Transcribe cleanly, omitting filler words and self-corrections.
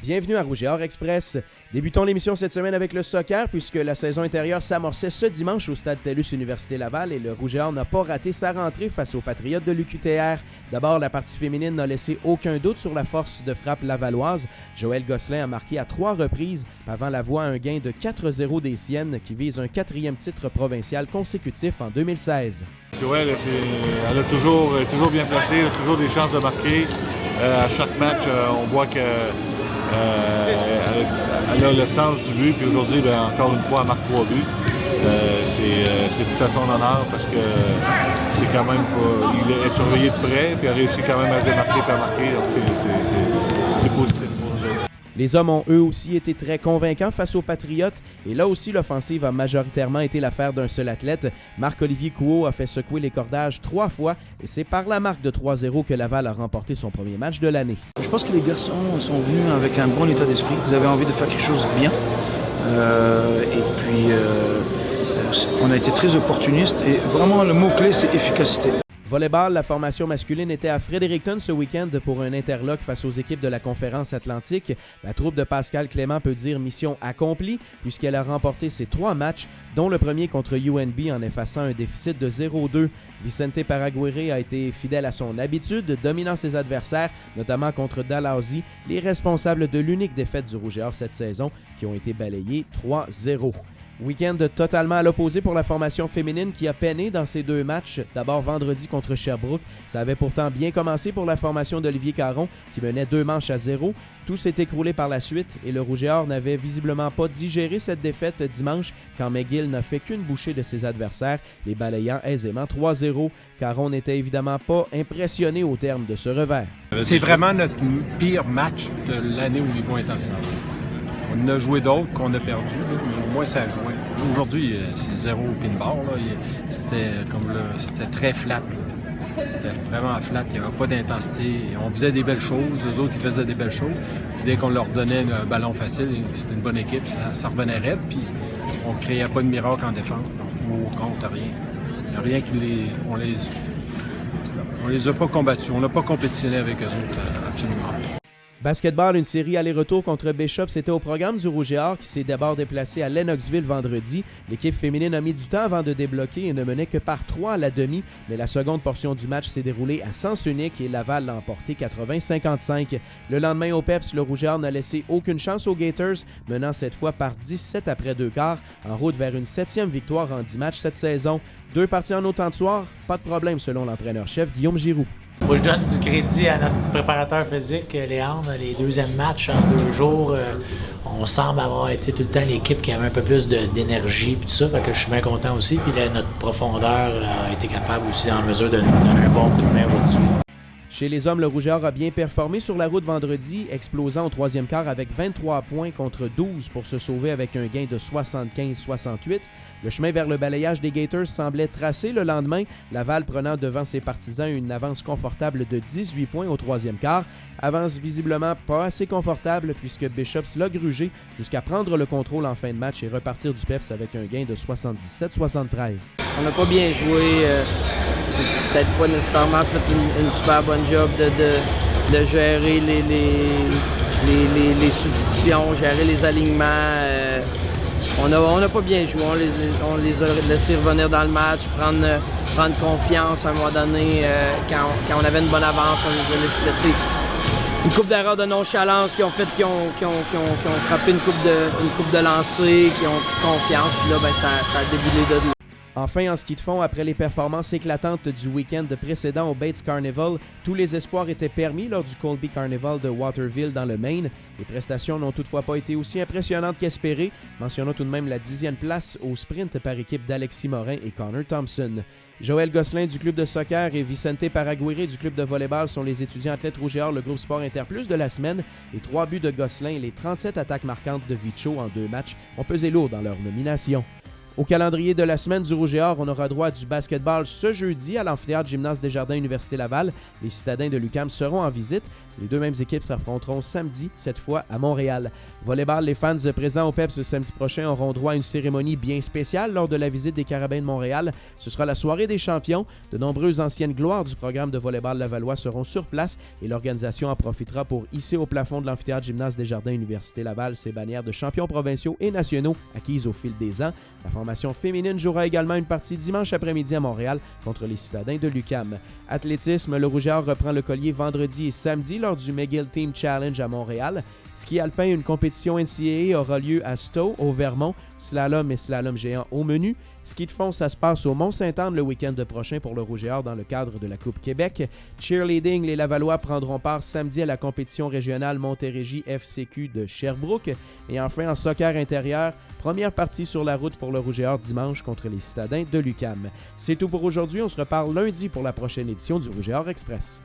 Bienvenue à Rouge et Or Express. Débutons l'émission cette semaine avec le soccer puisque la saison intérieure s'amorçait ce dimanche au stade TELUS Université Laval et le Rouge et Or n'a pas raté sa rentrée face aux Patriotes de l'UQTR. D'abord, la partie féminine n'a laissé aucun doute sur la force de frappe lavalloise. Joëlle Gosselin a marqué à 3 reprises, pavant la voie à un gain de 4-0 des Siennes qui vise un 4e titre provincial consécutif en 2016. Joëlle, elle est toujours bien placée, elle a toujours des chances de marquer. À chaque match, on voit que elle a le sens du but, puis aujourd'hui, encore une fois, elle marque 3 buts. C'est tout à son honneur parce que c'est quand même pas. Il est surveillé de près, puis il a réussi quand même à se démarquer et à marquer. Donc c'est positif pour nous autres. Les hommes ont eux aussi été très convaincants face aux Patriotes et là aussi l'offensive a majoritairement été l'affaire d'un seul athlète. Marc-Olivier Couault a fait secouer les cordages 3 fois et c'est par la marque de 3-0 que Laval a remporté son premier match de l'année. Je pense que les garçons sont venus avec un bon état d'esprit. Ils avaient envie de faire quelque chose de bien. On a été très opportunistes et vraiment le mot-clé c'est efficacité. Volleyball, la formation masculine était à Fredericton ce week-end pour un interlock face aux équipes de la Conférence Atlantique. La troupe de Pascal Clément peut dire mission accomplie puisqu'elle a remporté ses 3 matchs, dont le premier contre UNB en effaçant un déficit de 0-2. Vicente Paraguirre a été fidèle à son habitude, dominant ses adversaires, notamment contre Dalhousie, les responsables de l'unique défaite du Rouge et Or cette saison, qui ont été balayés 3-0. Week-end totalement à l'opposé pour la formation féminine qui a peiné dans ces 2 matchs. D'abord vendredi contre Sherbrooke. Ça avait pourtant bien commencé pour la formation d'Olivier Caron qui menait 2 manches à 0. Tout s'est écroulé par la suite et le Rouge et Or n'avait visiblement pas digéré cette défaite dimanche quand McGill n'a fait qu'une bouchée de ses adversaires, les balayant aisément 3-0. Caron n'était évidemment pas impressionné au terme de ce revers. C'est vraiment notre pire match de l'année au niveau intensité. On a joué d'autres qu'on a perdu, mais au moins ça a joué. Aujourd'hui, c'est 0 pin-bar. C'était très flat. Là. C'était vraiment flat, il n'y avait pas d'intensité. On faisait des belles choses, eux autres ils faisaient des belles choses. Puis dès qu'on leur donnait un ballon facile, c'était une bonne équipe, ça revenait raide. Puis on ne créait pas de miracle en défense, ou au contre, rien. Il n'y a rien on les a pas combattus, on n'a pas compétitionné avec eux autres, absolument. Basketball, une série aller-retour contre Bishop, c'était au programme du Rouge et Or qui s'est d'abord déplacé à Lennoxville vendredi. L'équipe féminine a mis du temps avant de débloquer et ne menait que par 3 à la demi, mais la seconde portion du match s'est déroulée à sens unique et Laval l'a emporté 80-55. Le lendemain au PEPS, le Rouge et Or n'a laissé aucune chance aux Gators, menant cette fois par 17 après 2 quarts, en route vers une 7e victoire en 10 matchs cette saison. 2 parties en autant de soir, pas de problème selon l'entraîneur-chef Guillaume Giroux. Moi, je donne du crédit à notre préparateur physique, Léandre. Les 2e matchs en 2 jours, on semble avoir été tout le temps l'équipe qui avait un peu plus d'énergie et tout ça. Fait que je suis bien content aussi. Puis là, notre profondeur a été capable aussi en mesure de nous donner un bon coup de main aujourd'hui. Chez les hommes, le Rouge et Or a bien performé sur la route vendredi, explosant au 3e quart avec 23 points contre 12 pour se sauver avec un gain de 75-68. Le chemin vers le balayage des Gators semblait tracé le lendemain, Laval prenant devant ses partisans une avance confortable de 18 points au 3e quart. Avance visiblement pas assez confortable puisque Bishops l'a grugé jusqu'à prendre le contrôle en fin de match et repartir du PEPS avec un gain de 77-73. On n'a pas bien joué. J'ai peut-être pas nécessairement fait une super bonne job de gérer les substitutions, gérer les alignements. On n'a pas bien joué. On les a laissés revenir dans le match, prendre confiance à un moment donné. Quand on avait une bonne avance, on les a laissé une coupe d'erreurs de nonchalance qui ont frappé une coupe de lancer, qui ont pris confiance. Puis là, ça a déboulé de là. Enfin, en ski de fond, après les performances éclatantes du week-end précédent au Bates Carnival, tous les espoirs étaient permis lors du Colby Carnival de Waterville dans le Maine. Les prestations n'ont toutefois pas été aussi impressionnantes qu'espérées, mentionnant tout de même la 10e place au sprint par équipe d'Alexis Morin et Connor Thompson. Joëlle Gosselin du club de soccer et Vicente Paraguirre du club de volleyball sont les étudiants athlètes Rouge et Or, le groupe Sport Interplus de la semaine. Les 3 buts de Gosselin et les 37 attaques marquantes de Vicho en 2 matchs ont pesé lourd dans leur nomination. Au calendrier de la semaine du Rouge et Or, on aura droit à du basketball ce jeudi à l'amphithéâtre Gymnase Desjardins Université Laval. Les citadins de l'UQAM seront en visite. Les deux mêmes équipes s'affronteront samedi, cette fois à Montréal. Volleyball, les fans présents au PEPS samedi prochain auront droit à une cérémonie bien spéciale lors de la visite des Carabins de Montréal. Ce sera la soirée des champions. De nombreuses anciennes gloires du programme de volleyball lavallois seront sur place et l'organisation en profitera pour hisser au plafond de l'amphithéâtre Gymnase Desjardins Université Laval ses bannières de champions provinciaux et nationaux acquises au fil des ans. La formation féminine jouera également une partie dimanche après-midi à Montréal contre les citadins de l'UQAM. Athlétisme, le Rouge et Or reprend le collier vendredi et samedi lors du McGill Team Challenge à Montréal. Ski alpin, une compétition NCAA aura lieu à Stowe, au Vermont. Slalom et slalom géant au menu. Ski de fond, ça se passe au Mont-Saint-Anne le week-end prochain pour le Rouge et Or dans le cadre de la Coupe Québec. Cheerleading, les Lavallois prendront part samedi à la compétition régionale Montérégie FCQ de Sherbrooke. Et enfin, en soccer intérieur, première partie sur la route pour le Rouge et Or dimanche contre les citadins de l'UQAM. C'est tout pour aujourd'hui. On se reparle lundi pour la prochaine édition du Rouge et Or Express.